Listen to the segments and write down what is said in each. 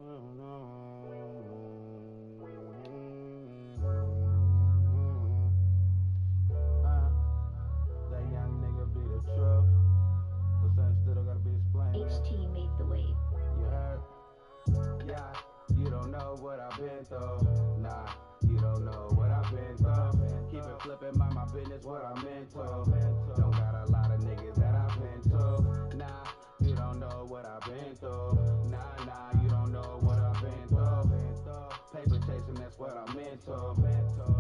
That young nigga be the truth, but something still gotta be explained. HT made the wave. You heard? Yeah, you don't know what I've been through. Nah, you don't know what I've been through. Keep it flipping, mind my business, what I'm into. Don't got a lot of niggas that I've been to. Nah, you don't know what I've been through. Nah, you don't know what I've been through. Paper chasing, that's what I'm into.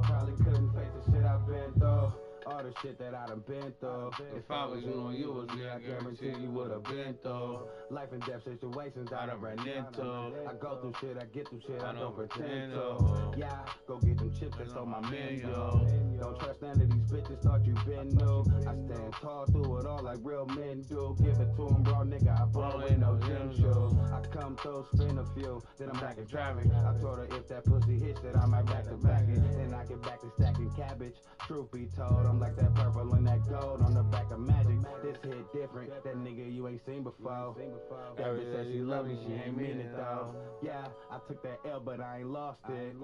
Probably couldn't face the shit I've been through. All the shit that I done been through. If I was you and you was me, I guarantee you would've been through life and death situations I done ran into. I go through shit, I get through shit, I don't pretend to. Yeah, go get them chips that's on my menu. Don't trust none of these bitches, thought you been new. I stand tall through it all like real men do. Give it to them raw, nigga, I ball in no gym shoes. I come through, spin a few, then I'm back in traffic. I told her if that pussy hits it, I might back to back it. Then I get back to stacking cabbage. Truth be told, I'm like that purple and that gold on the back of magic. This hit different, that nigga you ain't seen before. That bitch said she love me, she ain't mean it though. Yeah, I took that L, but I ain't lost it.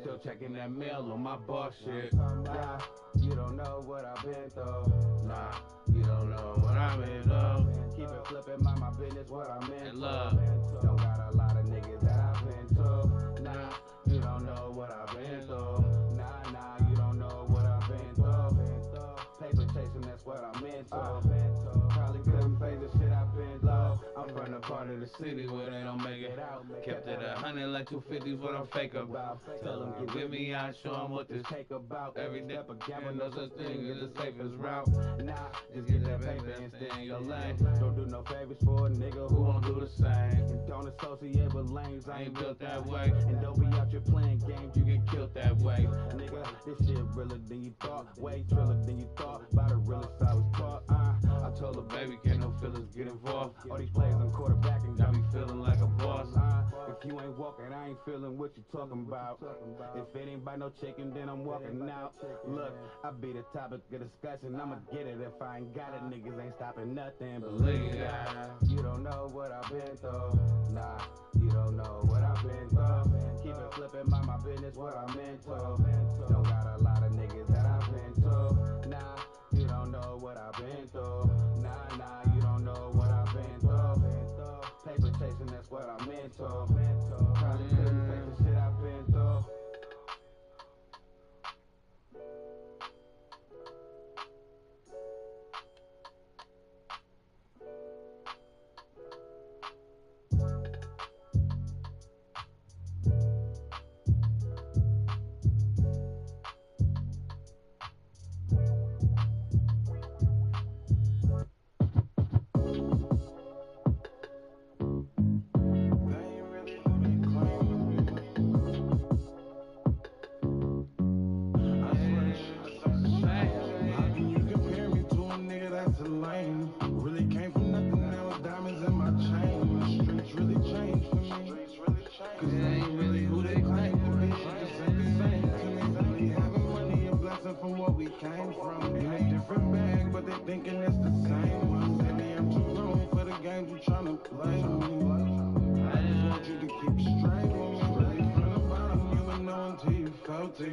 Still checking that mail on my boss shit. Yeah, you don't know what I've been through. Nah, you don't know what I've been through. Keep it flipping, mind my business, what I'm in love. Don't got a lot of niggas that I've been to. Nah, you don't know what I've been through. Nah, you don't know what I've been through. Paper chasing, that's what I'm into. Probably couldn't face the shit I've been through. I'm from the part of the city where they don't make it out. Kept it 100 like 250's what I'm fake about. Tell them get with me, I show them what this cake about. Every step of gamble, no such thing as the safest route. Nah, just get that paper and stay in your lane. Don't do no favors for a nigga who won't do the same. And don't associate with lanes, I ain't built that way. And don't be out here playing games, you get killed that way. Nigga, this shit realer than you thought, way triller than you thought. By the realest I was taught. I told her, baby, can't no feelings get involved. All these players on quarterbacking got me feeling like a boss. If you ain't walking, I ain't feeling what you talking about. If it ain't by no chicken, then I'm walking out. Look, I be the topic of discussion. I'ma get it if I ain't got it. Niggas ain't stopping nothing. Believe that. You don't know what I've been through. Nah, you don't know what I've been through. Keep it flipping, mind my business, what I'm into. Don't got a lot of niggas that I've been to. Nah, you don't know what I've been through. Nah, you don't know what I've been through. Paper chasing, that's what I'm into. Probably couldn't face the shit I've been through.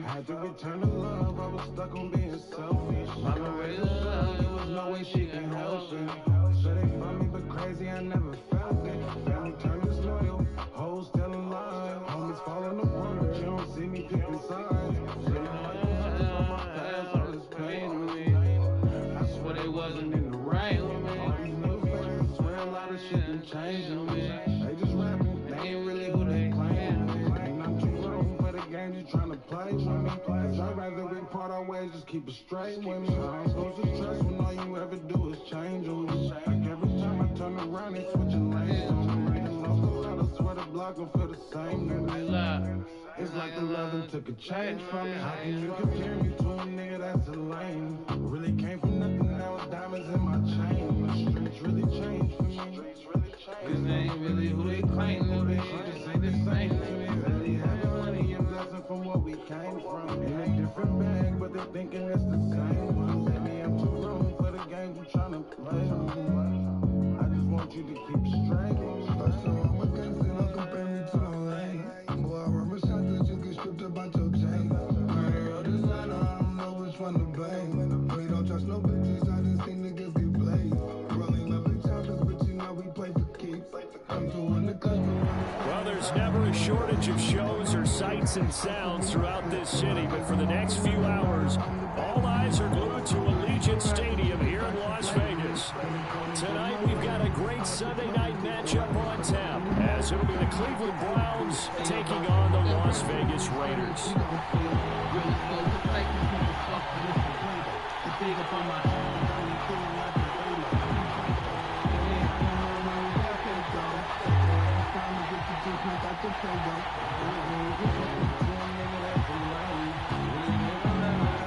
Had to return to love, I was stuck on being selfish. Mama raised love, there was no way she can help it. So they found me, but crazy, I never felt it. Family turned disloyal, hoes telling lies. Homies falling apart, you don't see me picking sides. So you know on my past, all this pain to me. I swear they wasn't in the rain with me. All these new fans swear a lot of shit done changed in me. They just rapping, they ain't really who they claim to be. And I'm too grown for the game you tryna play with me. I'd rather we part our ways, just keep it straight with me. I ain't supposed to trust when all you ever do is change on me. Like every time I turn around, they switching lanes on me. Lost a lot, I swear the block gon' feel the same to me. It's like the loving took a change from me. How can you compare me to a nigga that's a lame? Really came from nothing, now it's diamonds in my chain. The streets really changed for me. Cause they ain't really who they claim to be. Just ain't the same to me. Really having money and blessing from what we came from. In a different bag, but they thinking it's the same one. Maybe I'm too grown for the game you tryna play. I just want you to keep straight. So I'm a gangster, don't compare me to a shortage of shows or sights and sounds throughout this city, but for the next few hours, all eyes are glued to Allegiant Stadium here in Las Vegas. Tonight, we've got a great Sunday night matchup on tap, as it'll be the Cleveland Browns taking on the Las Vegas Raiders.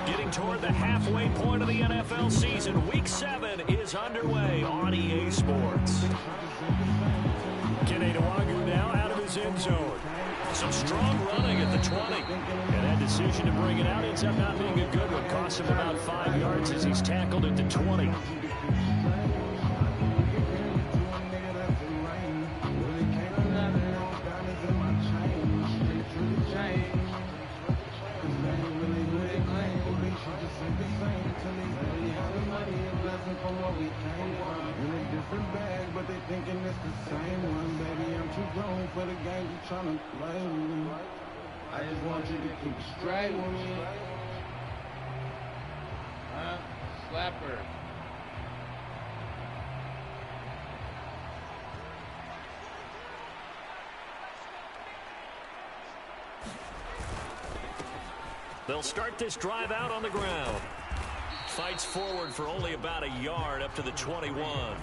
Getting toward the halfway point of the NFL season, Week 7 is underway on EA Sports. Kenny Nwagu now out of his end zone. Some strong running at the 20. And that decision to bring it out ends up not being a good one. Cost him about 5 yards as he's tackled at the 20. But they thinking it's the same one, baby. I'm too grown for the game you trying to play with me. I just want you to keep straight with me. Slapper. They'll start this drive out on the ground. Fights forward for only about a yard up to the 21.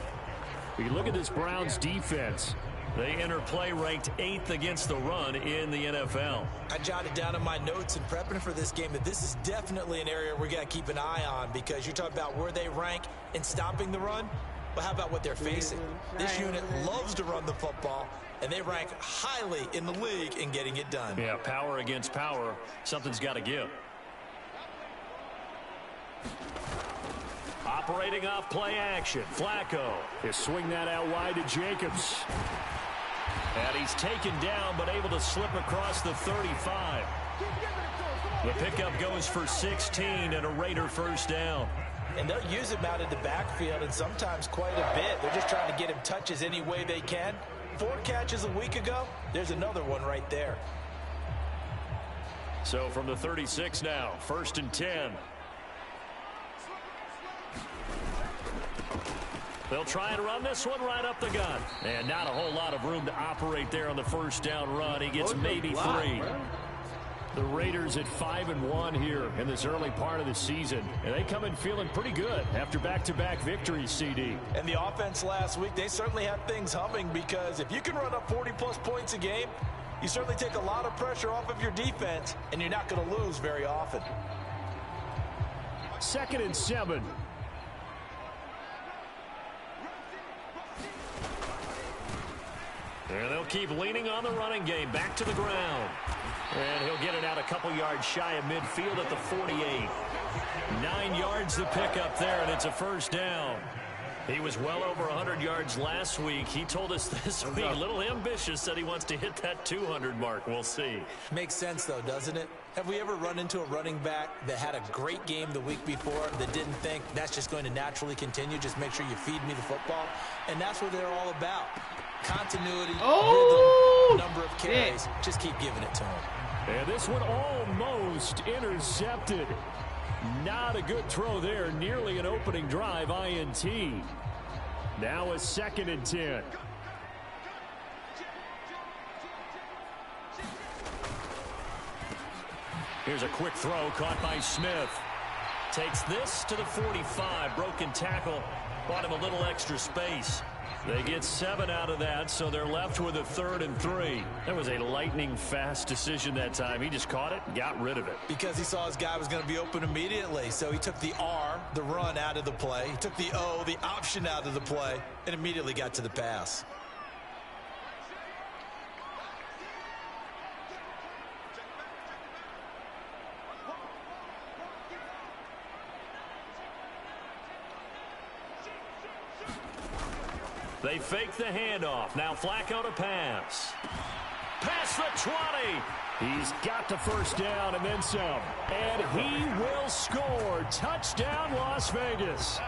You look at this Browns defense. They enter play ranked 8th against the run in the NFL. I jotted down in my notes in prepping for this game that this is definitely an area we're going to keep an eye on, because you're talking about where they rank in stopping the run. But how about what they're facing? This unit loves to run the football, and they rank highly in the league in getting it done. Yeah, power against power. Something's got to give. Operating off play action. Flacco. He'll swing that out wide to Jacobs. And he's taken down, but able to slip across the 35. The pickup goes for 16 and a Raider first down. And they'll use him out in the backfield, and sometimes quite a bit. They're just trying to get him touches any way they can. 4 catches a week ago. There's another one right there. So from the 36 now, 1st and 10. They'll try and run this one right up the gun. And not a whole lot of room to operate there on the first down run. He gets maybe 3. The Raiders at 5-1 here in this early part of the season. And they come in feeling pretty good after back-to-back victories, CD. And the offense last week, they certainly had things humming, because if you can run up 40-plus points a game, you certainly take a lot of pressure off of your defense, and you're not going to lose very often. 2nd and 7. And they'll keep leaning on the running game. Back to the ground. And he'll get it out a couple yards shy of midfield at the 48. 9 yards to pick up there, and it's a first down. He was well over 100 yards last week. He told us this week, a little ambitious, that he wants to hit that 200 mark. We'll see. Makes sense, though, doesn't it? Have we ever run into a running back that had a great game the week before that didn't think that's just going to naturally continue? Just make sure you feed me the football. And that's what they're all about. Continuity, rhythm, number of carries. Just keep giving it to him. And this one almost intercepted. Not a good throw there. Nearly an opening drive INT. Now a 2nd and 10. Here's a quick throw caught by Smith. Takes this to the 45. Broken tackle. Bought him a little extra space. They get 7 out of that, so they're left with a 3rd and 3. That was a lightning-fast decision that time. He just caught it and got rid of it. Because he saw his guy was going to be open immediately, so he took the R, the run, out of the play. He took the O, the option, out of the play, and immediately got to the pass. They fake the handoff. Now Flacco to pass. Past the 20. He's got the first down and then some. And he will score. Touchdown, Las Vegas.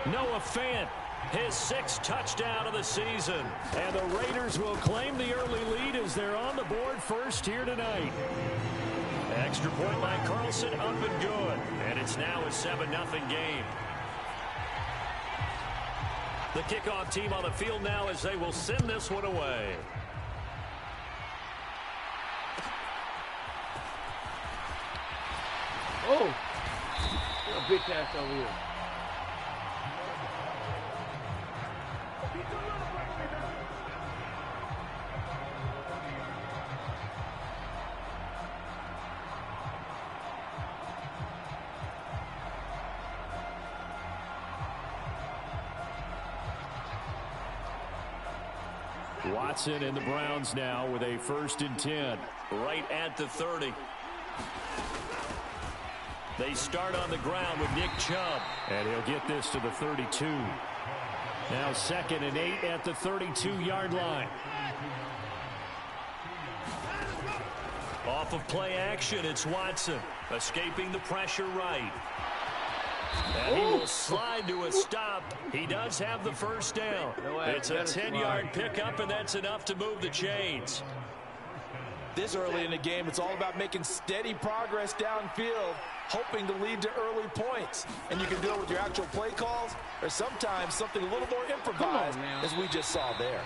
Noah Fant His 6th touchdown of the season. And the Raiders will claim the early lead as they're on the board first here tonight. Extra point by Carlson, up and good. And it's now a 7-0 game. The kickoff team on the field now as they will send this one away. Oh, a big catch over here. Watson and the Browns now with a 1st and 10. Right at the 30. They start on the ground with Nick Chubb. And he'll get this to the 32. Now 2nd and 8 at the 32-yard line. Off of play action, it's Watson. Escaping the pressure right. And he will slide to a stop. He does have the 1st down. It's a 10-yard pickup, and that's enough to move the chains. This early in the game, it's all about making steady progress downfield, hoping to lead to early points. And you can do it with your actual play calls or sometimes something a little more improvised, as we just saw there.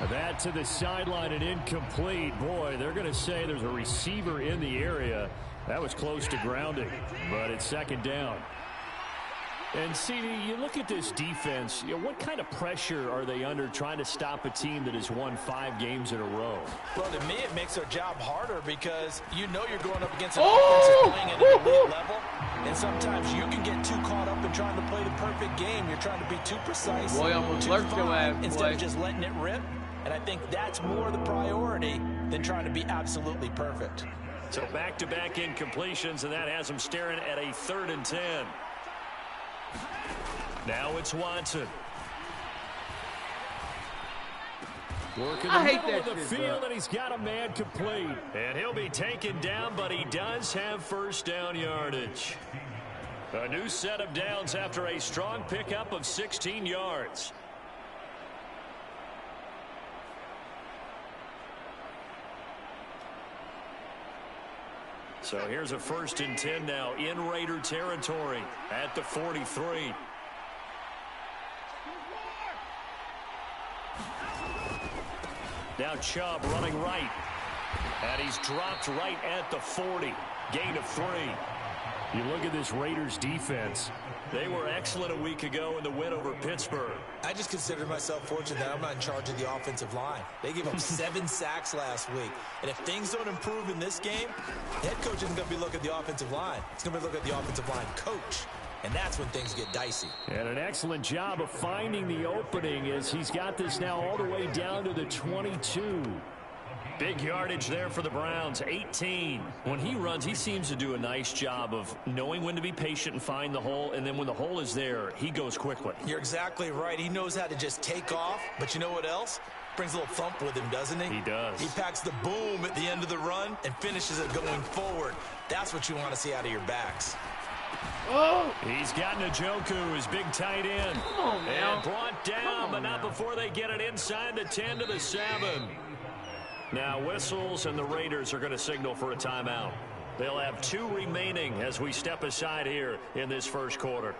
That to the sideline and incomplete. Boy, they're going to say there's a receiver in the area. That was close to grounding, but it's 2nd down. And, CD, you look at this defense, what kind of pressure are they under trying to stop a team that has won 5 games in a row? Well, to me, it makes their job harder because you know you're going up against an offense that's playing at an elite level. And sometimes you can get too caught up in trying to play the perfect game. You're trying to be too precise, boy, almost lurked your ass, instead of just letting it rip. And I think that's more the priority than trying to be absolutely perfect. So back-to-back incompletions, and that has them staring at a 3rd and 10. Now it's Watson. Working the middle of the field, and he's got a man complete. And he'll be taken down, but he does have 1st down yardage. A new set of downs after a strong pickup of 16 yards. So here's a 1st and 10 now in Raider territory at the 43. Now Chubb running right. And he's dropped right at the 40. Gain of 3. You look at this Raiders defense. They were excellent a week ago in the win over Pittsburgh. I just consider myself fortunate that I'm not in charge of the offensive line. They gave up 7 sacks last week. And if things don't improve in this game, the head coach isn't going to be looking at the offensive line. He's going to be looking at the offensive line coach. And that's when things get dicey. And an excellent job of finding the opening as he's got this now all the way down to the 22. Big yardage there for the Browns, 18. When he runs, he seems to do a nice job of knowing when to be patient and find the hole, and then when the hole is there, he goes quickly. You're exactly right. He knows how to just take off, but you know what else? Brings a little thump with him, doesn't he? He does. He packs the boom at the end of the run and finishes it going forward. That's what you want to see out of your backs. Oh! He's got Njoku, his big tight end. Come on, man. And brought down, but not before they get it inside the 10 to the 7. Now whistles, and the Raiders are going to signal for a timeout. They'll have 2 remaining as we step aside here in this first quarter.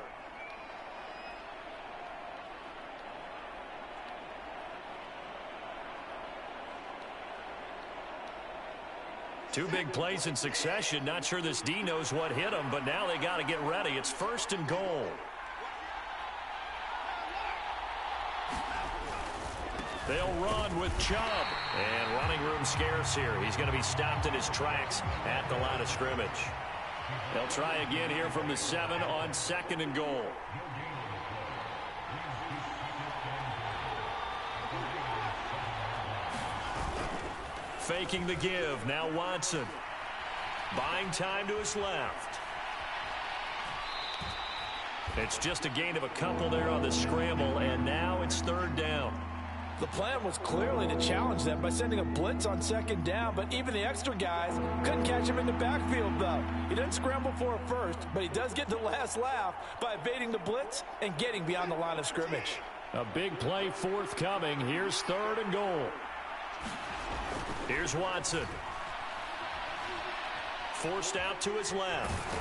Two big plays in succession. Not sure this D knows what hit him, but now they got to get ready. It's 1st and goal. They'll run with Chubb. And running room scarce here. He's going to be stopped in his tracks at the line of scrimmage. They'll try again here from the 7 on 2nd and goal. Faking the give. Now Watson. Buying time to his left. It's just a gain of a couple there on the scramble, and now it's 3rd down. The plan was clearly to challenge them by sending a blitz on 2nd down, but even the extra guys couldn't catch him in the backfield, though. He didn't scramble for a first, but he does get the last laugh by evading the blitz and getting beyond the line of scrimmage. A big play forthcoming. Here's 3rd and goal. Here's Watson. Forced out to his left.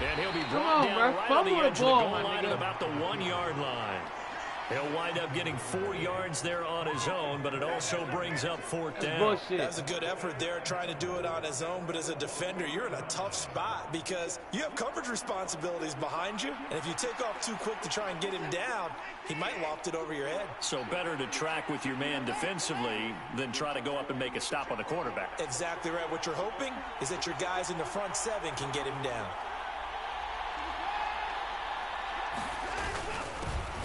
And he'll be brought down right on the edge of the goal line at about the 1-yard line. He'll wind up getting 4 yards there on his own, but it also brings up 4th down. That's a good effort there, trying to do it on his own, but as a defender, you're in a tough spot because you have coverage responsibilities behind you, and if you take off too quick to try and get him down, he might loft it over your head. So better to track with your man defensively than try to go up and make a stop on the quarterback. Exactly right. What you're hoping is that your guys in the front 7 can get him down.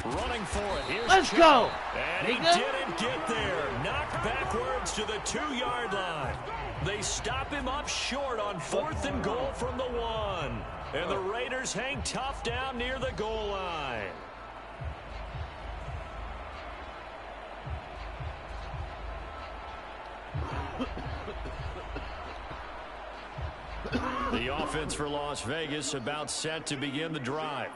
Running for it. Here's Let's Chip. go. And he didn't get there. Knocked backwards to the 2-yard line. They stop him up short on 4th and goal from the 1. And the Raiders hang tough down near the goal line. The offense for Las Vegas about set to begin the drive.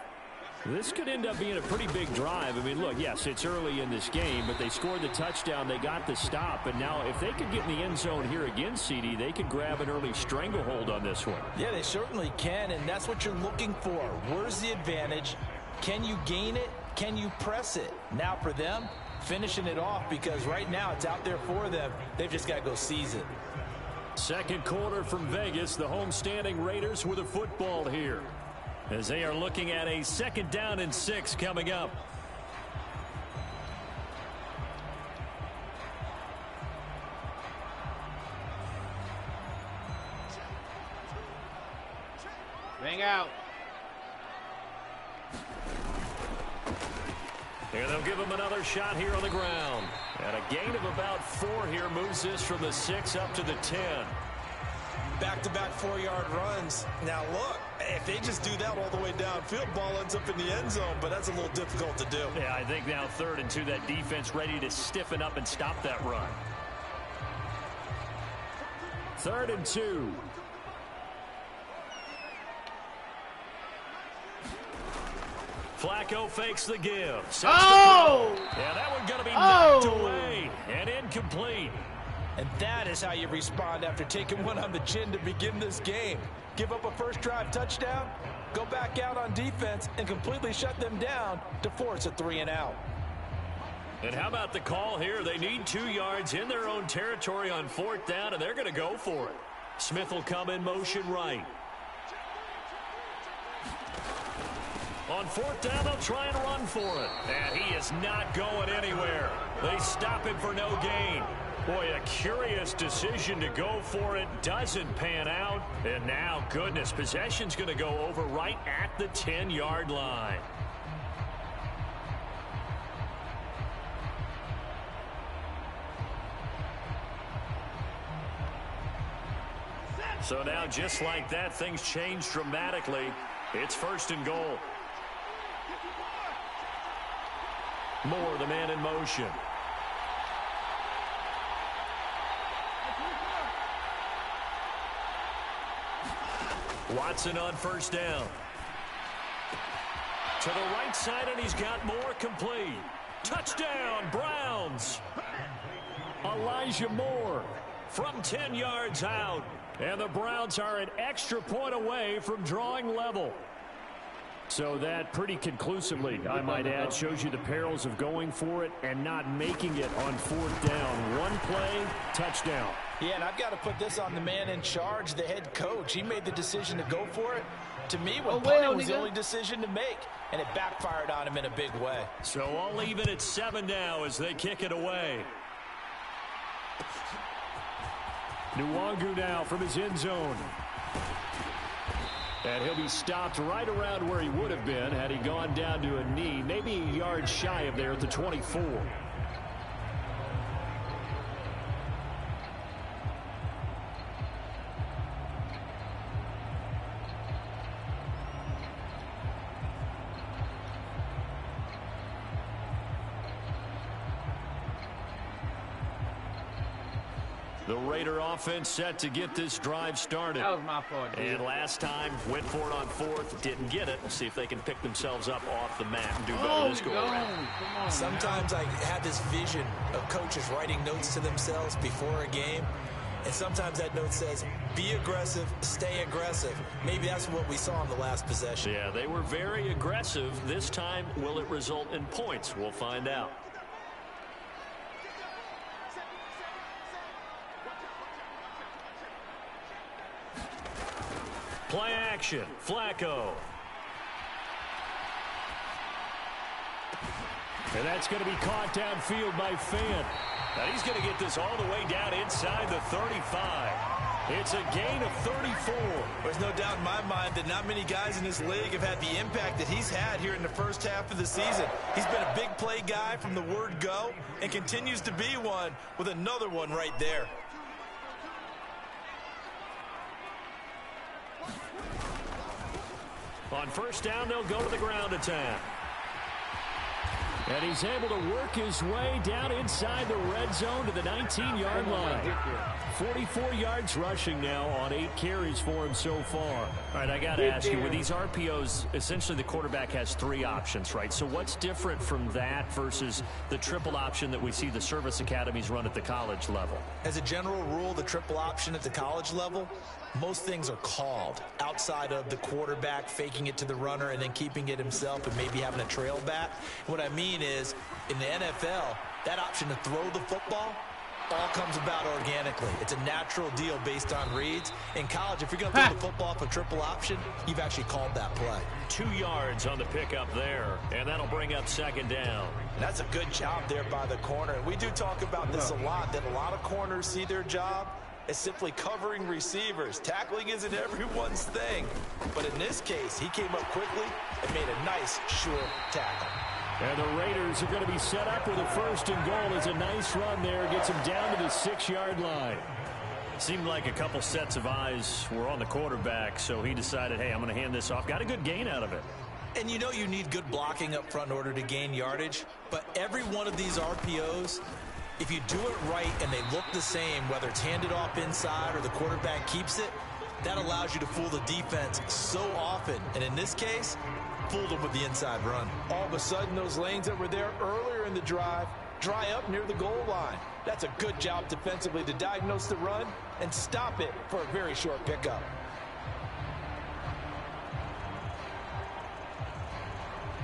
This could end up being a pretty big drive. I mean, look, yes, it's early in this game, but they scored the touchdown. They got the stop. And now if they could get in the end zone here again, CD, they could grab an early stranglehold on this one. Yeah, they certainly can, and that's what you're looking for. Where's the advantage? Can you gain it? Can you press it? Now for them, finishing it off, because right now it's out there for them. They've just got to go seize it. Second quarter from Vegas, the homestanding Raiders with a football here, as they are looking at a 2nd down and 6 coming up. Bang out. And they'll give him another shot here on the ground. And a gain of about 4 here moves this from the 6 up to the 10. Back-to-back 4-yard runs. Now look, if they just do that all the way downfield, ball ends up in the end zone, but that's a little difficult to do. Yeah, I think now 3rd and 2, that defense ready to stiffen up and stop that run. 3rd and 2. Flacco fakes the give. Oh! Yeah, that one going to be knocked away and incomplete. And that is how you respond after taking one on the chin to begin this game. Give up a first drive touchdown, go back out on defense, and completely shut them down to force a 3-and-out. And how about the call here? They need 2 yards in their own territory on 4th down, and they're going to go for it. Smith will come in motion right. On 4th down, they'll try and run for it. And he is not going anywhere. They stop him for no gain. Boy, a curious decision to go for it. Doesn't pan out. And now, goodness, possession's going to go over right at the 10-yard line. So now, just like that, things change dramatically. It's 1st and goal. Moore, the man in motion. Watson on 1st down. To the right side, and he's got Moore complete. Touchdown, Browns. Elijah Moore from 10 yards out. And the Browns are an extra point away from drawing level. So that pretty conclusively, I might add, shows you the perils of going for it and not making it on 4th down. One play, touchdown. Yeah, and I've got to put this on the man in charge, the head coach. He made the decision to go for it. To me, punting was the only decision to make, and it backfired on him in a big way. So all even at 7 now as they kick it away. Nwangu now from his end zone. And he'll be stopped right around where he would have been had he gone down to a knee, maybe a yard shy of there at the 24. The Raider offense set to get this drive started. That was my fault, dude. And last time, went for it on fourth, didn't get it. We'll see if they can pick themselves up off the mat and do better this go around. Sometimes I have this vision of coaches writing notes to themselves before a game. And sometimes that note says, be aggressive, stay aggressive. Maybe that's what we saw in the last possession. Yeah, they were very aggressive. This time, will it result in points? We'll find out. Play action, Flacco. And that's going to be caught downfield by Fant. Now he's going to get this all the way down inside the 35. It's a gain of 34. There's no doubt in my mind that not many guys in this league have had the impact that he's had here in the first half of the season. He's been a big play guy from the word go and continues to be one with another one right there. On first down, they'll go to the ground attack. And he's able to work his way down inside the red zone to the 19-yard line. 44 yards rushing now on 8 carries for him so far. All right, I got to ask you, with these RPOs, essentially the quarterback has 3 options, right? So what's different from that versus the triple option that we see the service academies run at the college level? As a general rule, the triple option at the college level, most things are called outside of the quarterback faking it to the runner and then keeping it himself and maybe having a trail back. What I mean is, in the NFL, that option to throw the football all comes about organically. It's a natural deal based on reads. In college, if you're going to throw the football for triple option, you've actually called that play. 2 yards on the pickup there, and that'll bring up second down. And that's a good job there by the corner. And we do talk about this a lot, that a lot of corners see their job as simply covering receivers. Tackling isn't everyone's thing. But in this case, he came up quickly and made a nice, sure tackle. And the Raiders are going to be set up with a first and goal. It's a nice run there. Gets him down to the 6-yard line. Seemed like a couple sets of eyes were on the quarterback, so he decided, hey, I'm going to hand this off. Got a good gain out of it. And you know you need good blocking up front in order to gain yardage. But every one of these RPOs, if you do it right and they look the same, whether it's handed off inside or the quarterback keeps it, that allows you to fool the defense so often. And in this case, fooled them with the inside run. All of a sudden, those lanes that were there earlier in the drive dry up near the goal line. That's a good job defensively to diagnose the run and stop it for a very short pickup.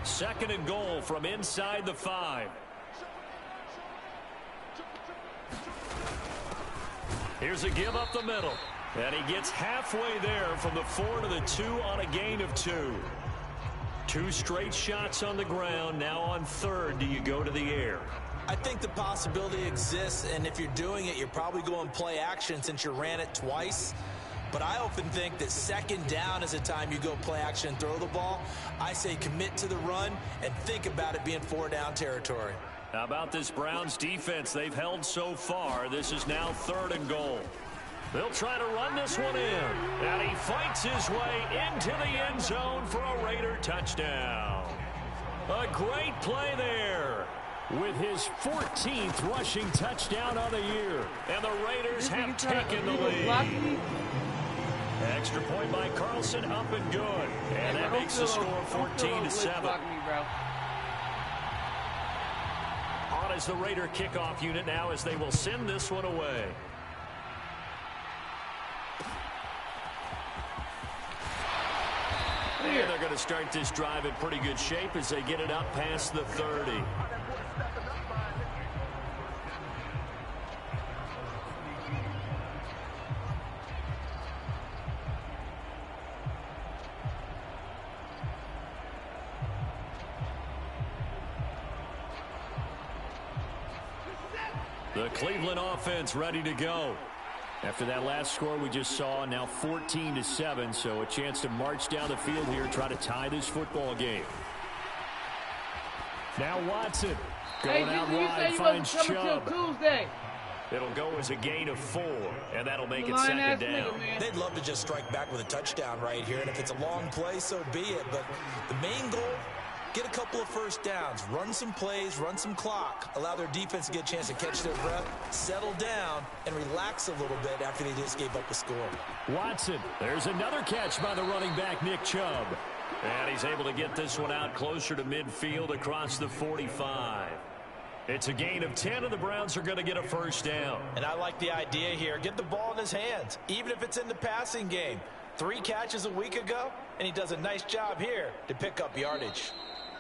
Second and goal from inside the 5. Here's a give up the middle. And he gets halfway there from the 4 to the 2 on a gain of 2. 2 straight shots on the ground. Now on third, do you go to the air? I think the possibility exists, and if you're doing it, you're probably going play action since you ran it twice. But I often think that second down is the time you go play action and throw the ball. I say commit to the run and think about it being 4-down territory. How about this Browns defense they've held so far? This is now third and goal. They'll try to run this one in. And he fights his way into the end zone for a Raider touchdown. A great play there with his 14th rushing touchdown of the year. And the Raiders have taken the lead. Extra point by Carlson, up and good. And that makes the score 14-7. On is the Raider kickoff unit now as they will send this one away. And they're going to start this drive in pretty good shape as they get it up past the 30. The Cleveland offense ready to go. After that last score we just saw, now 14-7, so a chance to march down the field here, try to tie this football game. Now Watson going out wide, finds Chubb. It'll go as a gain of 4, and that'll make it second down. They'd love to just strike back with a touchdown right here, and if it's a long play, so be it. But the main goal Get a couple of first downs, run some plays, run some clock, allow their defense to get a chance to catch their breath, settle down, and relax a little bit after they just gave up a score. Watson, there's another catch by the running back, Nick Chubb. And he's able to get this one out closer to midfield across the 45. It's a gain of 10, and the Browns are going to get a first down. And I like the idea here. Get the ball in his hands, even if it's in the passing game. 3 catches a week ago, and he does a nice job here to pick up yardage.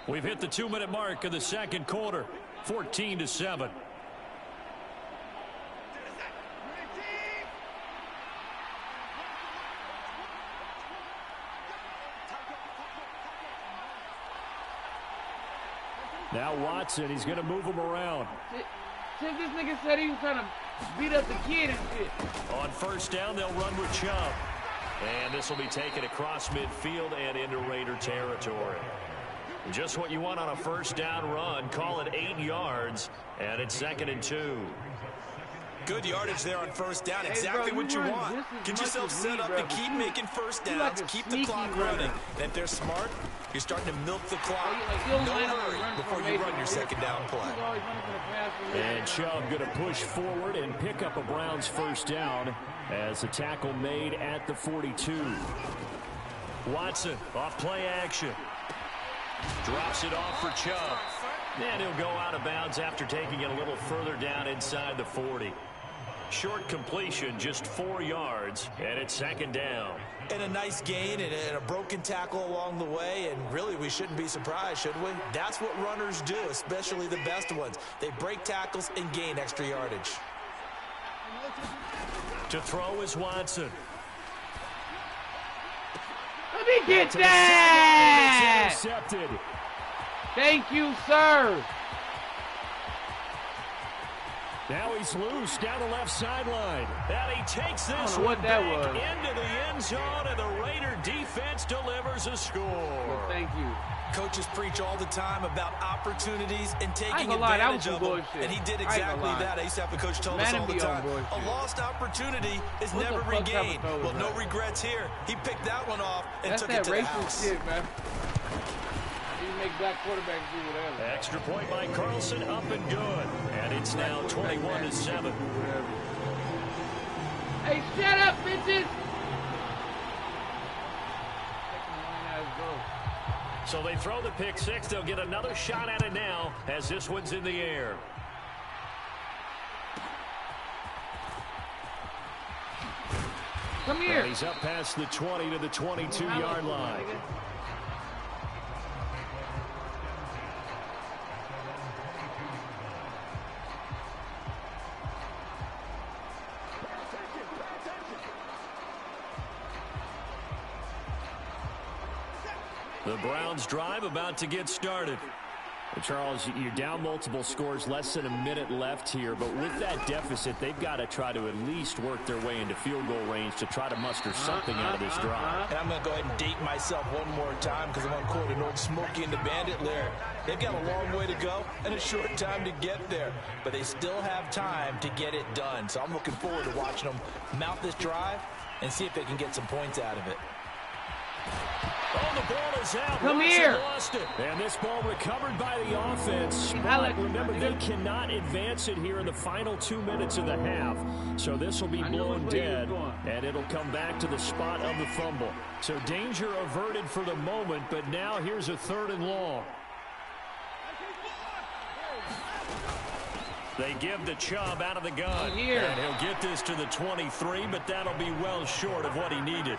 We've hit the 2-minute mark of the second quarter, 14-7. Now Watson, he's going to move him around. Since this nigga said he was trying to beat up the kid and shit. On first down, they'll run with Chubb. And this will be taken across midfield and into Raider territory. Just what you want on a first down run. Call it 8 yards, and it's 2nd and 2. Good yardage there on first down. Exactly what you want. Get yourself set up to keep making first downs. Keep the clock running. And if they're smart, you're starting to milk the clock. No hurry before you run your second down play. And Chubb going to push forward and pick up a Browns first down as the tackle made at the 42. Watson off play action. Drops it off for Chubb. And he'll go out of bounds after taking it a little further down inside the 40. Short completion, just 4 yards, and it's 2nd down. And a nice gain and a broken tackle along the way, and really we shouldn't be surprised, should we? That's what runners do, especially the best ones. They break tackles and gain extra yardage. To throw is Watson. Let me get that! It's intercepted. Thank you, sir. Now he's loose down the left sideline. And he takes this what that was. Into the end zone, and the Raider defense delivers a score. Well, thank you. Coaches preach all the time about opportunities and taking advantage of them. And he did exactly that. I used to have a coach tell us all the time. A lost opportunity is never regained. Well, no regrets here. He picked that one off and took it to the house. Shit, man. Make black quarterbacks do whatever. Extra point by Carlson, up and good. And it's now 21-7. Hey, shut up, bitches! So they throw the pick six. They'll get another shot at it now as this one's in the air. Come here. And he's up past the 20 to the 22-yard line. The Browns drive about to get started. Charles, you're down multiple scores, less than a minute left here, but with that deficit, they've got to try to at least work their way into field goal range to try to muster something out of this drive. And I'm going to go ahead and date myself one more time because I'm going to quote an old Smokey and the Bandit lyric. They've got a long way to go and a short time to get there, but they still have time to get it done. So I'm looking forward to watching them mount this drive and see if they can get some points out of it. Oh, the ball is out. Come here. Lost it. And this ball recovered by the offense. But remember, they cannot advance it here in the final 2 minutes of the half. So this will be blown dead, and it'll come back to the spot of the fumble. So danger averted for the moment, but now here's a 3rd and long. They give the Chubb out of the gun. And he'll get this to the 23, but that'll be well short of what he needed.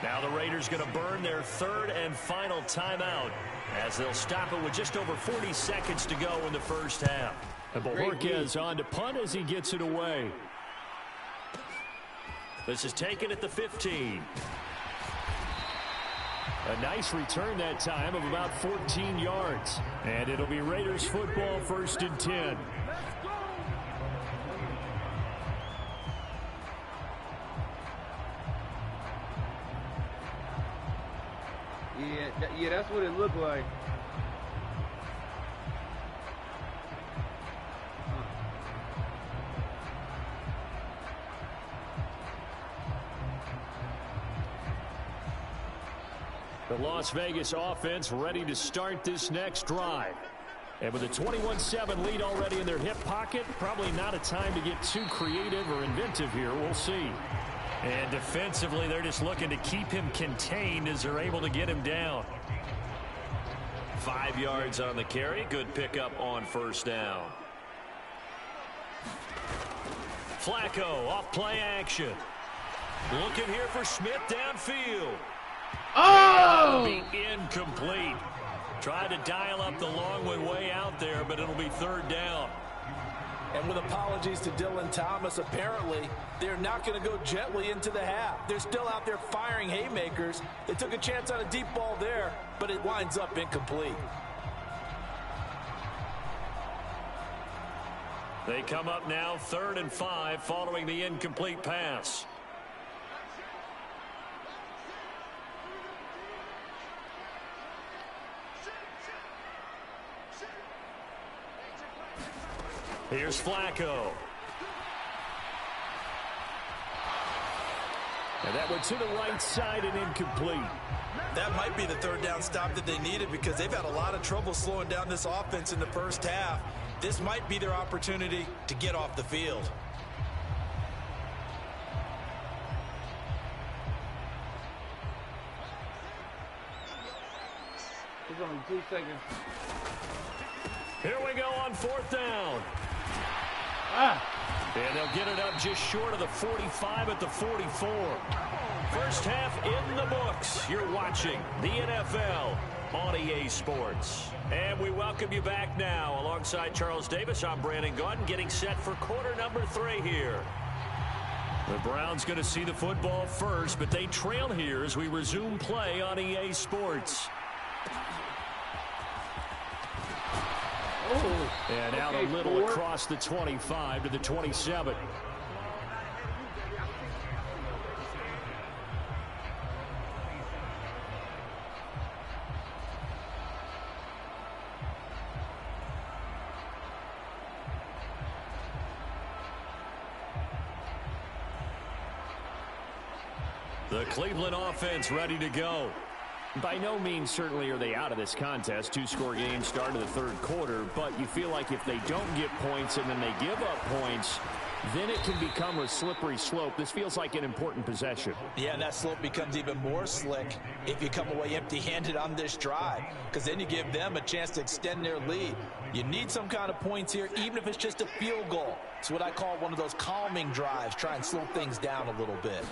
Now the Raiders going to burn their 3rd and final timeout as they'll stop it with just over 40 seconds to go in the first half. And Bojorquez on to punt as he gets it away. This is taken at the 15. A nice return that time of about 14 yards. And it'll be Raiders football, 1st and 10. Yeah, that's what it looked like. The Las Vegas offense ready to start this next drive. And with a 21-7 lead already in their hip pocket, probably not a time to get too creative or inventive here. We'll see. And defensively, they're just looking to keep him contained as they're able to get him down. 5 yards on the carry. Good pickup on first down. Flacco off play action. Looking here for Smith downfield. Oh! Be incomplete. Tried to dial up the long way out there, but it'll be third down. And with apologies to Dylan Thomas, apparently they're not going to go gently into the half. They're still out there firing haymakers. They took a chance on a deep ball there, but it winds up incomplete. They come up now 3rd and 5 following the incomplete pass. Here's Flacco. And that went to the right side and incomplete. That might be the third down stop that they needed because they've had a lot of trouble slowing down this offense in the first half. This might be their opportunity to get off the field. There's only 2 seconds. Here we go on 4th down. And they'll get it up just short of the 45 at the 44. First half in the books. You're watching the NFL on EA Sports. And we welcome you back now. Alongside Charles Davis, I'm Brandon Gaudin, getting set for quarter number 3 here. The Browns going to see the football first, but they trail here as we resume play on EA Sports. And out a little across the 25 to the 27. The Cleveland offense ready to go. By no means certainly are they out of this contest. 2-score game start of the 3rd quarter, but you feel like if they don't get points and then they give up points, then it can become a slippery slope. This feels like an important possession. Yeah, and that slope becomes even more slick if you come away empty-handed on this drive, because then you give them a chance to extend their lead. You need some kind of points here, even if it's just a field goal. It's what I call one of those calming drives. Try and slow things down a little bit.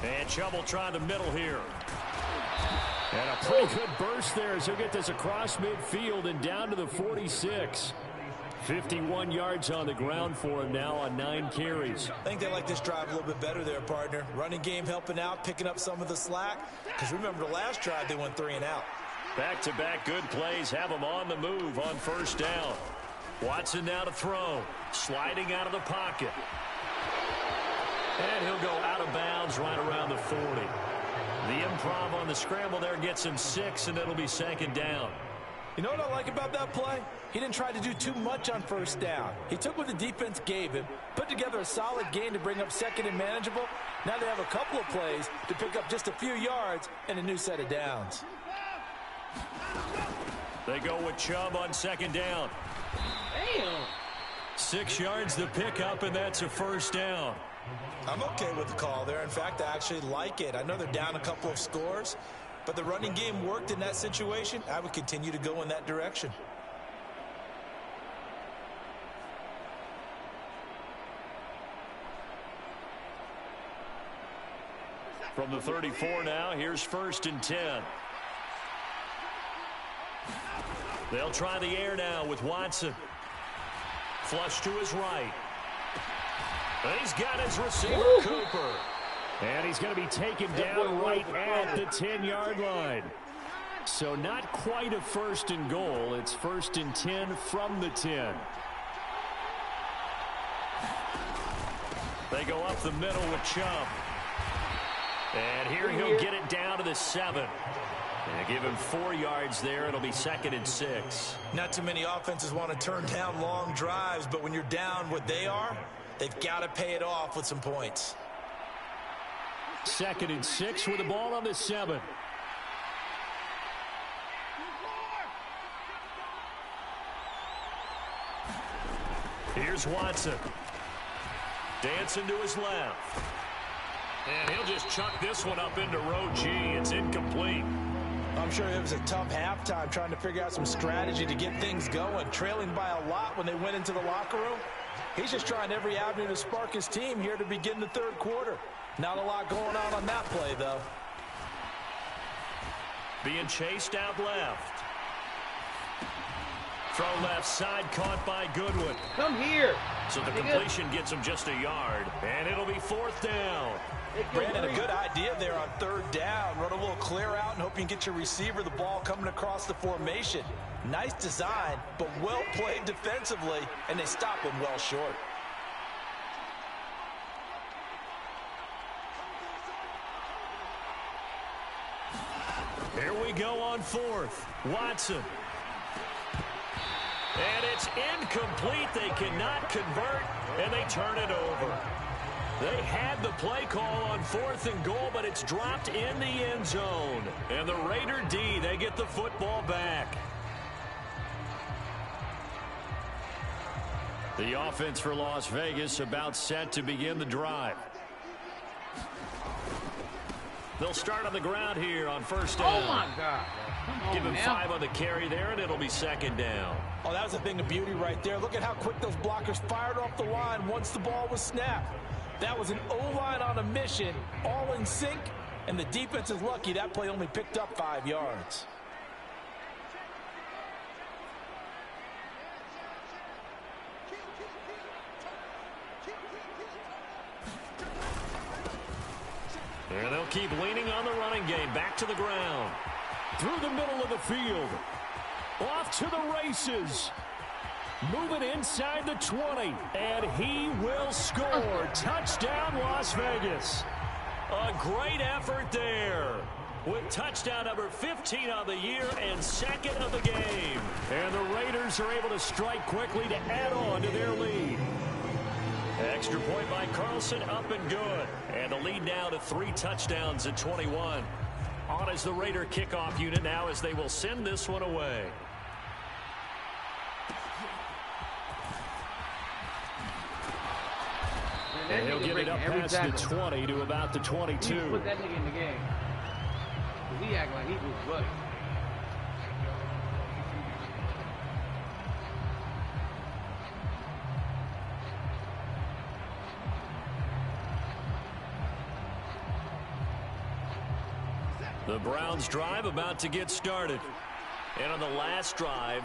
And Chubb will try the middle here. And a pretty good burst there as he'll get this across midfield and down to the 46. 51 yards on the ground for him now on 9 carries. I think they like this drive a little bit better there, partner. Running game helping out, picking up some of the slack. Because remember, the last drive they went 3 and out. Back-to-back good plays have them on the move on first down. Watson now to throw. Sliding out of the pocket. And he'll go out of bounds right around the 40. The improv on the scramble there gets him 6, and it'll be 2nd down. You know what I like about that play? He didn't try to do too much on first down. He took what the defense gave him, put together a solid gain to bring up 2nd and manageable. Now they have a couple of plays to pick up just a few yards and a new set of downs. They go with Chubb on 2nd down. Damn. 6 yards to pick up, and that's a first down. I'm okay with the call there. In fact, I actually like it. I know they're down a couple of scores, but the running game worked in that situation. I would continue to go in that direction. From the 34 now, here's 1st and 10. They'll try the air now with Watson. Flush to his right. He's got his receiver, Cooper. And he's going to be taken down right at the 10-yard line. So not quite a 1st and goal. It's 1st and 10 from the 10. They go up the middle with Chubb. And here he'll get it down to the 7. And give him 4 yards there. It'll be 2nd and 6. Not too many offenses want to turn down long drives, but when you're down what they are, they've got to pay it off with some points. 2nd and 6 with the ball on the 7. Here's Watson. Dancing to his left. And he'll just chuck this one up into row G. It's incomplete. I'm sure it was a tough halftime trying to figure out some strategy to get things going. Trailing by a lot when they went into the locker room. He's just trying every avenue to spark his team here to begin the third quarter. Not a lot going on that play, though. Being chased out left. Throw left side, caught by Goodwin. Come here. So the completion gets him just a yard, and it'll be fourth down. Brandon, a good idea there on third down. Run a little clear out and hope you can get your receiver the ball coming across the formation. Nice design, but well played defensively, and they stop him well short. Here we go on fourth. Watson. And it's incomplete. They cannot convert, and they turn it over. They had the play call on fourth and goal, but it's dropped in the end zone. And the Raider D, they get the football back. The offense for Las Vegas about set to begin the drive. They'll start on the ground here on first down. Oh, my God. Come on, Give him now. 5 on the carry there, and it'll be second down. Oh, that was a thing of beauty right there. Look at how quick those blockers fired off the line once the ball was snapped. That was an O-line on a mission, all in sync, and the defense is lucky that play only picked up 5 yards. And they'll keep leaning on the running game. Back to the ground. Through the middle of the field. Off to the races. Moving inside the 20. And he will score. Touchdown, Las Vegas. A great effort there. With touchdown number 15 on the year and second of the game. And the Raiders are able to strike quickly to add on to their lead. Extra point by Carlson, up and good. And the lead now to 3 touchdowns at 21. On as the Raider kickoff unit now as they will send this one away. And he'll get it up past the 20 to about the 22. You put that nigga in the game. He act like he was butt. The Browns drive about to get started. And on the last drive,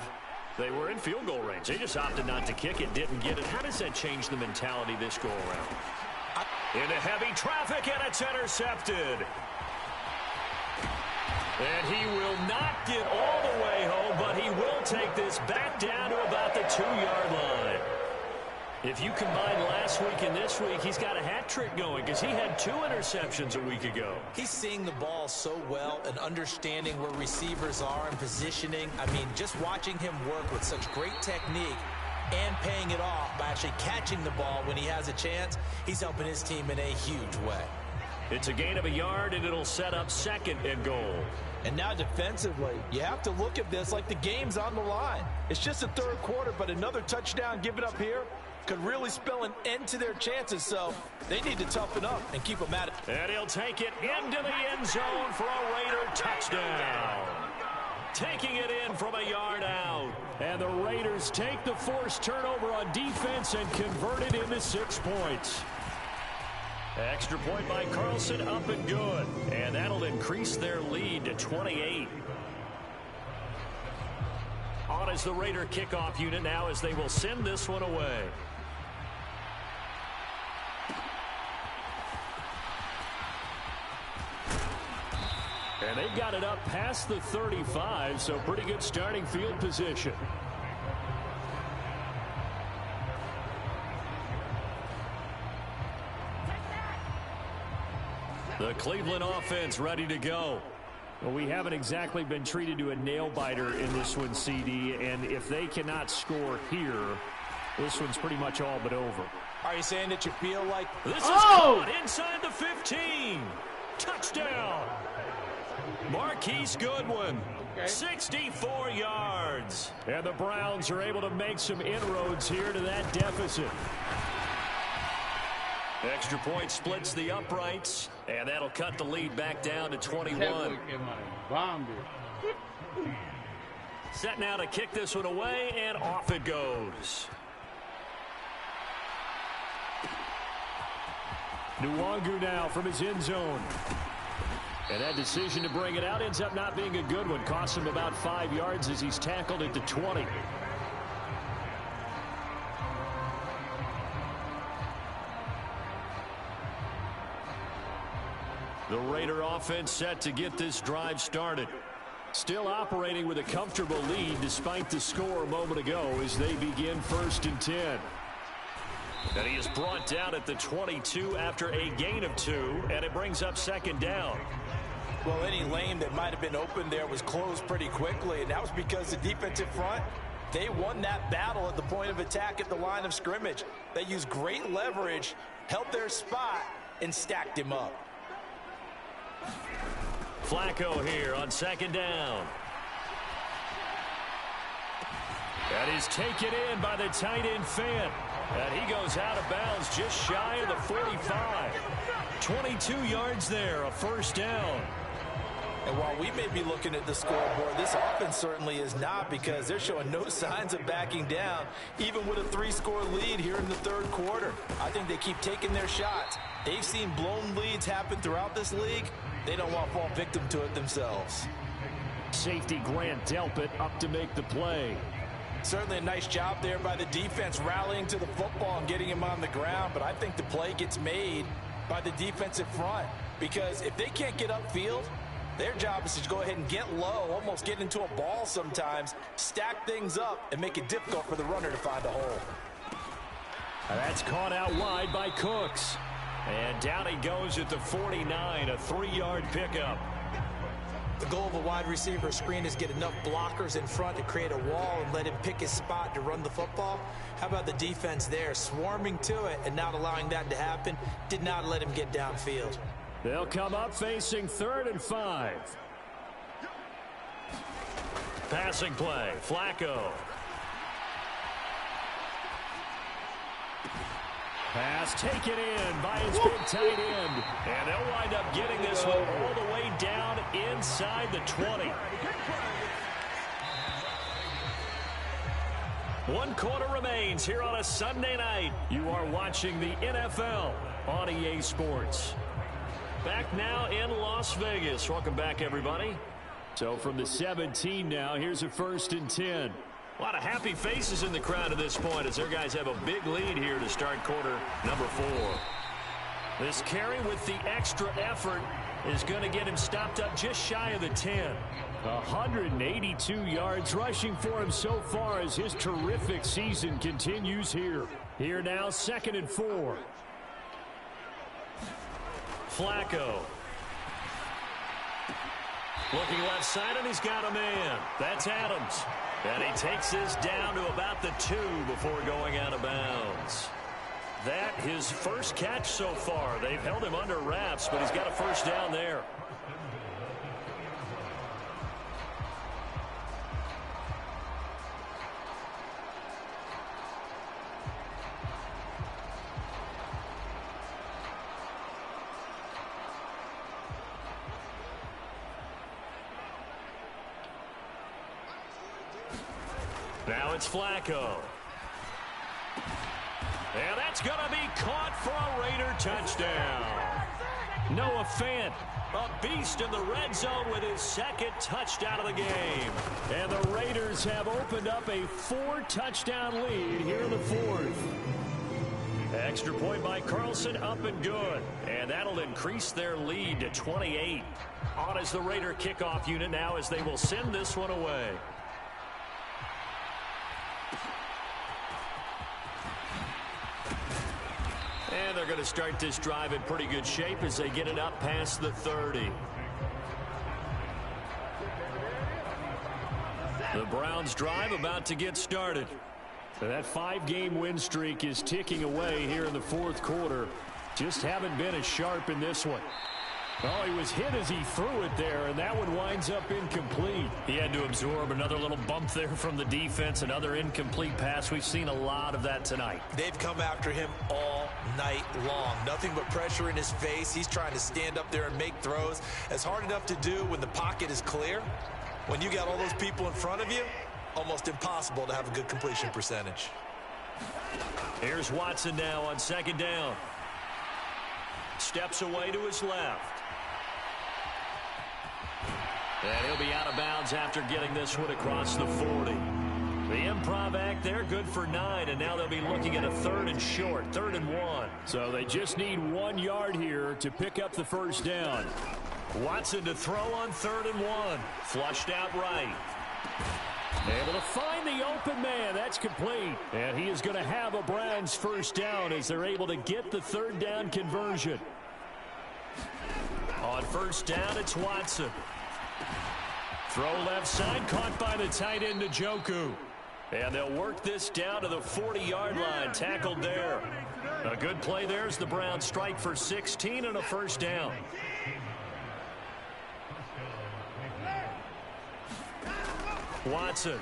they were in field goal range. They just opted not to kick it, didn't get it. How does that change the mentality this go around? Into heavy traffic, and it's intercepted. And he will not get all the way home, but he will take this back down to about the 2-yard line. If you combine last week and this week, he's got a hat trick going because he had 2 interceptions a week ago. He's seeing the ball so well and understanding where receivers are and positioning. I mean, just watching him work with such great technique and paying it off by actually catching the ball when he has a chance, he's helping his team in a huge way. It's a gain of a yard, and it'll set up second and goal. And now defensively, you have to look at this like the game's on the line. It's just the third quarter, but another touchdown given up here could really spell an end to their chances, so they need to toughen up and keep them at it. And he'll take it into the end zone for a Raider touchdown. Taking it in from a yard out. And the Raiders take the forced turnover on defense and convert it into 6 points. Extra point by Carlson, up and good. And that'll increase their lead to 28. On as the Raider kickoff unit now as they will send this one away. And they got it up past the 35, so pretty good starting field position. The Cleveland offense ready to go. Well, we haven't exactly been treated to a nail-biter in this one, CD, and if they cannot score here, this one's pretty much all but over. Are you saying that you feel like... This is caught inside the 15. Touchdown. Marquise Goodwin, 64 yards. And the Browns are able to make some inroads here to that deficit. Extra point splits the uprights, and that'll cut the lead back down to 21. Set now to kick this one away, and off it goes. Nwangu now from his end zone. And that decision to bring it out ends up not being a good one. Costs him about 5 yards as he's tackled at the 20. The Raider offense set to get this drive started. Still operating with a comfortable lead despite the score a moment ago as they begin 1st and 10. And he is brought down at the 22 after a gain of 2, and it brings up 2nd down. Well, any lane that might have been open there was closed pretty quickly, and that was because the defensive front, they won that battle at the point of attack at the line of scrimmage. They used great leverage, held their spot, and stacked him up. Flacco here on 2nd down. That is taken in by the tight end Fant. And he goes out of bounds just shy of the 45. 22 yards there, a 1st down. And while we may be looking at the scoreboard, this offense certainly is not, because they're showing no signs of backing down, even with a 3-score lead here in the 3rd quarter. I think they keep taking their shots. They've seen blown leads happen throughout this league. They don't want to fall victim to it themselves. Safety Grant Delpit up to make the play. Certainly a nice job there by the defense rallying to the football and getting him on the ground, but I think the play gets made by the defensive front, because if they can't get upfield, their job is to go ahead and get low, almost get into a ball sometimes, stack things up, and make it difficult for the runner to find a hole. That's caught out wide by Cooks. And down he goes at the 49, a 3-yard pickup. The goal of a wide receiver screen is get enough blockers in front to create a wall and let him pick his spot to run the football. How about the defense there, swarming to it and not allowing that to happen? Did not let him get downfield. They'll come up facing 3rd and 5. Passing play, Flacco. Pass taken in by his big tight end. And they'll wind up getting this one all the way down inside the 20. 1 quarter remains here on a Sunday night. You are watching the NFL on EA Sports. Back now in Las Vegas. Welcome back, everybody. So from the 17 now, here's a 1st and 10. A lot of happy faces in the crowd at this point as their guys have a big lead here to start quarter number 4. This carry with the extra effort is going to get him stopped up just shy of the 10. 182 yards rushing for him so far as his terrific season continues here. Here now, 2nd and 4. Flacco. Looking left side, and he's got a man. That's Adams. And he takes this down to about the 2 before going out of bounds. That his first catch so far. They've held him under wraps, but he's got a 1st down there. Now it's Flacco. And that's going to be caught for a Raider touchdon. Noah Fant, a beast in the red zone with his 2nd touchdown of the game. And the Raiders have opened up a 4-touchdown lead here in the 4th. Extra point by Carlson, up and good. And that'll increase their lead to 28. On is the Raider kickoff unit now as they will send this one away. And they're going to start this drive in pretty good shape as they get it up past the 30. The Browns drive about to get started. That 5-game win streak is ticking away here in the 4th quarter. Just haven't been as sharp in this one. Oh, he was hit as he threw it there, and that one winds up incomplete. He had to absorb another little bump there from the defense, another incomplete pass. We've seen a lot of that tonight. They've come after him all night long. Nothing but pressure in his face. He's trying to stand up there and make throws. It's hard enough to do when the pocket is clear. When you got all those people in front of you, almost impossible to have a good completion percentage. Here's Watson now on second down. Steps away to his left. And he'll be out of bounds after getting this one across the 40. The improv act there, good for 9, and now they'll be looking at a 3rd and short, 3rd and 1. So they just need 1 yard here to pick up the first down. Watson to throw on 3rd and 1. Flushed out right. Able to find the open man. That's complete. And he is going to have a Browns first down as they're able to get the 3rd down conversion. On first down, it's Watson. Throw left side, caught by the tight end Njoku. And they'll work this down to the 40-yard line. Tackled there. A good play there as the Browns strike for 16 and a first down. Watson.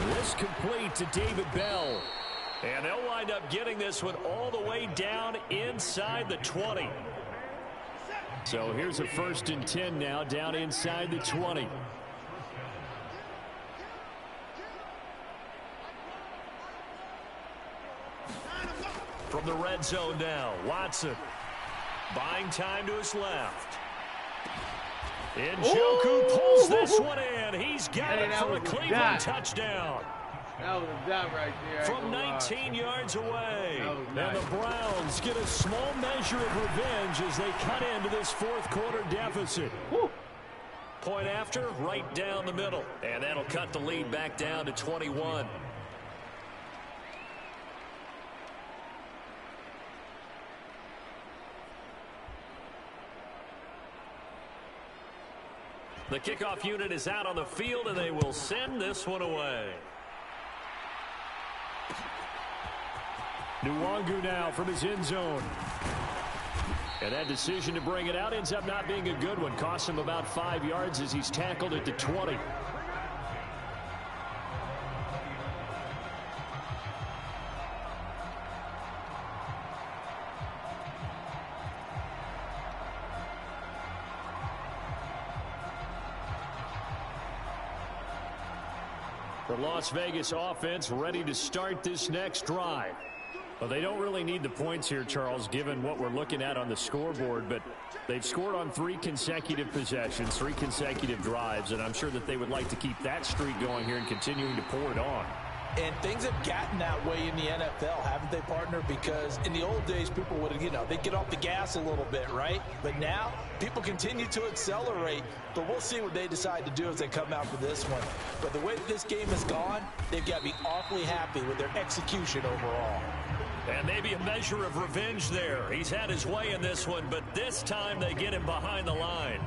This complete to David Bell. And they'll wind up getting this one all the way down inside the 20. So here's a 1st and 10 now, down inside the 20. From the red zone now, Watson. Buying time to his left. Njoku pulls this one in. He's got it for a Cleveland touchdown. That was a dot right there. From 19 yards away. And the Browns get a small measure of revenge as they cut into this 4th quarter deficit. Point after, right down the middle. And that'll cut the lead back down to 21. The kickoff unit is out on the field, and they will send this one away. Nwangu now from his end zone. And that decision to bring it out ends up not being a good one. Costs him about 5 yards as he's tackled at the 20. The Las Vegas offense ready to start this next drive. Well, they don't really need the points here, Charles, given what we're looking at on the scoreboard, but they've scored on 3 consecutive possessions, 3 consecutive drives, and I'm sure that they would like to keep that streak going here and continuing to pour it on. And things have gotten that way in the NFL, haven't they, partner? Because in the old days, people would, they'd get off the gas a little bit, right? But now, people continue to accelerate. But we'll see what they decide to do as they come out for this one. But the way that this game has gone, they've got to be awfully happy with their execution overall. And maybe a measure of revenge there. He's had his way in this one, but this time they get him behind the line.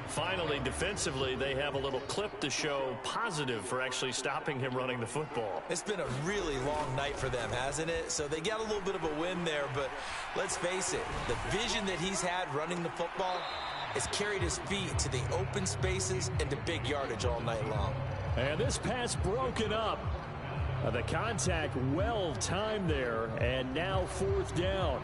Finally, defensively, they have a little clip to show positive for actually stopping him running the football. It's been a really long night for them, hasn't it? So they got a little bit of a win there, but let's face it, the vision that he's had running the football has carried his feet to the open spaces and to big yardage all night long. And this pass broken up. The contact well timed there, and now 4th down.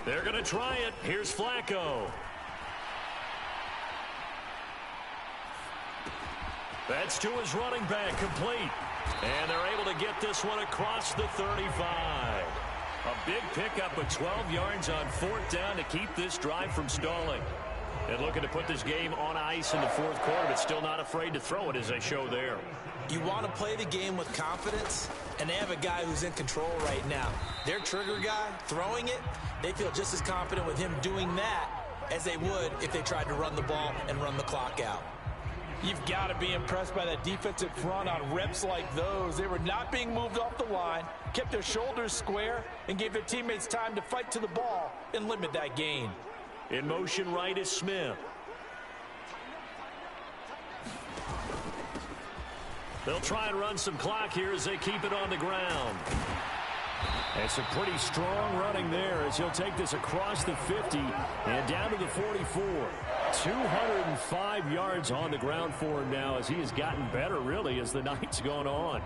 They're going to try it. Here's Flacco. That's to his running back, complete. And they're able to get this one across the 35. A big pickup of 12 yards on 4th down to keep this drive from stalling. And looking to put this game on ice in the 4th quarter, but still not afraid to throw it as they show there. You want to play the game with confidence, and they have a guy who's in control right now. Their trigger guy, throwing it, they feel just as confident with him doing that as they would if they tried to run the ball and run the clock out. You've got to be impressed by that defensive front on reps like those. They were not being moved off the line, kept their shoulders square, and gave their teammates time to fight to the ball and limit that gain. In motion right is Smith. They'll try and run some clock here as they keep it on the ground. And some pretty strong running there as he'll take this across the 50 and down to the 44. 205 yards on the ground for him now as he has gotten better, really, as the night's gone on.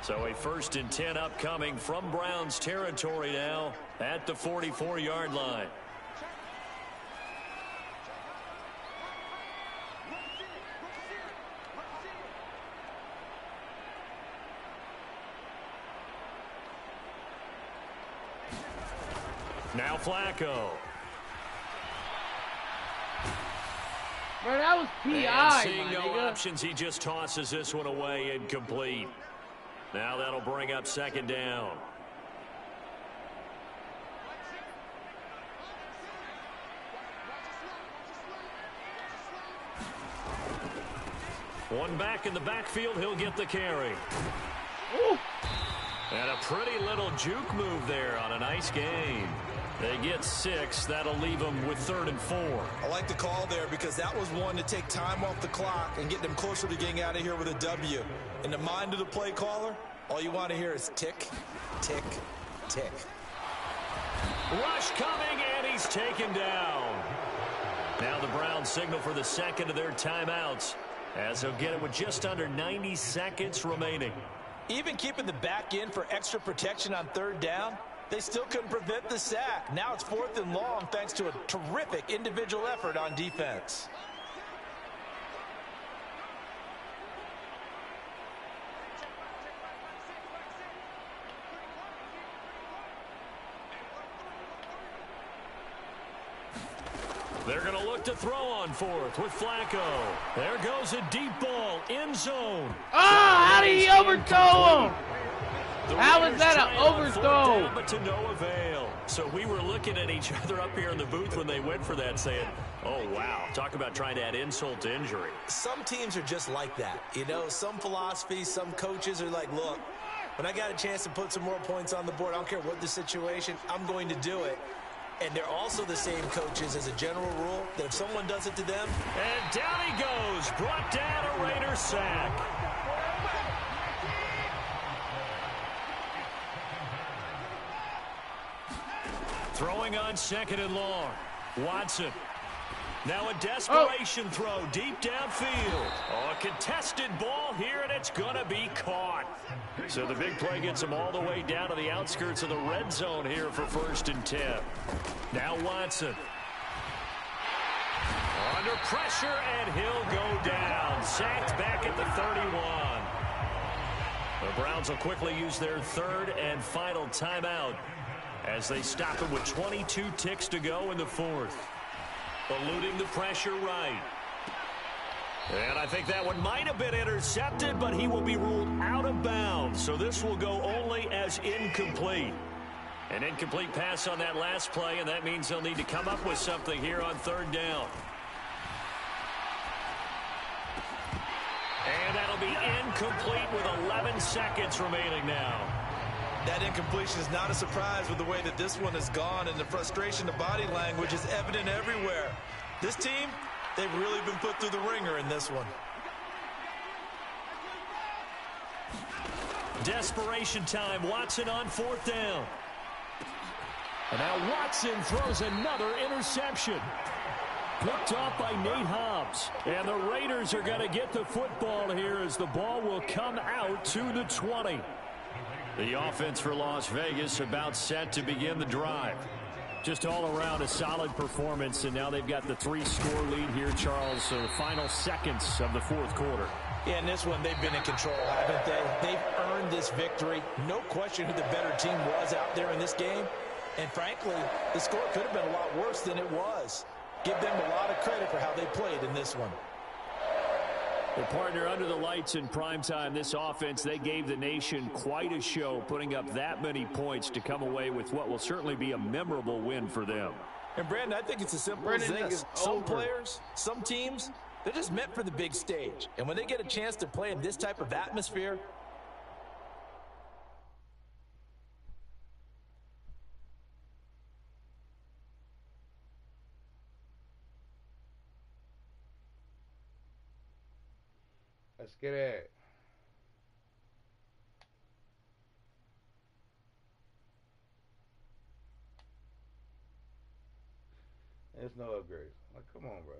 So a 1st and 10 upcoming from Browns territory now at the 44-yard line. Now Flacco. Bro, that was And seeing my no nigga. options, he just tosses this one away, incomplete. Now that'll bring up 2nd down. One back in the backfield, he'll get the carry. Ooh. And a pretty little juke move there on a nice game. They get 6. That'll leave them with 3rd and 4. I like the call there because that was one to take time off the clock and get them closer to getting out of here with a W. In the mind of the play caller, all you want to hear is tick, tick, tick. Rush coming, and he's taken down. Now the Browns signal for the 2nd of their timeouts as they'll get it with just under 90 seconds remaining. Even keeping the back in for extra protection on 3rd down, they still couldn't prevent the sack. Now it's 4th and long thanks to a terrific individual effort on defense. They're going to look to throw on 4th with Flacco. There goes a deep ball, end zone. Oh, how did he overthrow him? How is that an overthrow? But to no avail. So we were looking at each other up here in the booth when they went for that saying, oh, wow, talk about trying to add insult to injury. Some teams are just like that. You know, some philosophies, some coaches are like, look, when I got a chance to put some more points on the board, I don't care what the situation, I'm going to do it. And they're also the same coaches as a general rule that if someone does it to them. And down he goes, brought down a Raider sack. Throwing on 2nd and long. Watson. Now a desperation throw deep downfield. Oh, a contested ball here, and it's going to be caught. So the big play gets him all the way down to the outskirts of the red zone here for 1st and 10. Now Watson. Under pressure, and he'll go down. Sacked back at the 31. The Browns will quickly use their 3rd and final timeout as they stop it with 22 ticks to go in the 4th. Eluding the pressure right. And I think that one might have been intercepted, but he will be ruled out of bounds. So this will go only as incomplete. An incomplete pass on that last play, and that means they'll need to come up with something here on 3rd down. And that'll be incomplete with 11 seconds remaining now. That incompletion is not a surprise with the way that this one has gone, and the frustration, the body language is evident everywhere. This team, they've really been put through the ringer in this one. Desperation time. Watson on 4th down. And now Watson throws another interception. Picked off by Nate Hobbs. And the Raiders are going to get the football here as the ball will come out to the 20. The offense for Las Vegas about set to begin the drive. Just all around a solid performance, and now they've got the 3-score lead here, Charles. So the final seconds of the 4th quarter. Yeah, in this one, they've been in control, haven't they? They've earned this victory. No question who the better team was out there in this game. And frankly, the score could have been a lot worse than it was. Give them a lot of credit for how they played in this one. Well, partner, under the lights in primetime, this offense, they gave the nation quite a show, putting up that many points to come away with what will certainly be a memorable win for them. And, Brandon, I think it's as simple as this. Some players, some teams, They're just meant for the big stage. And when they get a chance to play in this type of atmosphere, let's get it. There's no upgrades. Like, come on, bro.